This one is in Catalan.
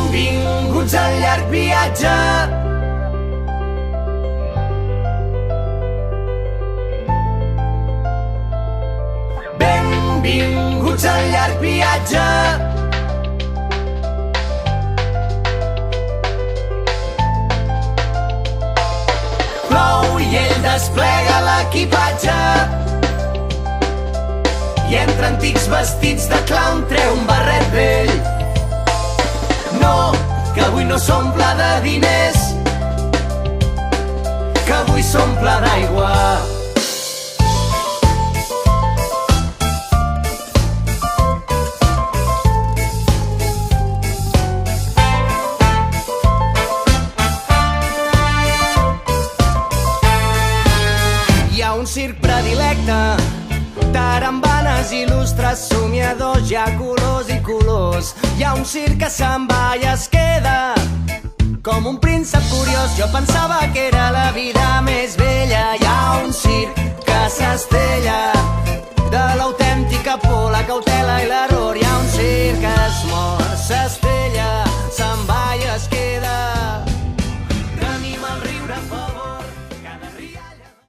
Benvinguts al llarg viatge. Benvinguts al llarg viatge. Plou i ell desplega l'equipatge i entre antics vestits de clown treu un barret vell. No, que avui no s'omple de diners, que avui s'omple d'aigua. Hi ha un circ predilecte, tarambanes il·lustres, somiadors, hi ha colors i colors. Hi ha un circ que se'n va i es queda com un príncep curiós. Jo pensava que era la vida més bella. Hi ha un circ que s'estén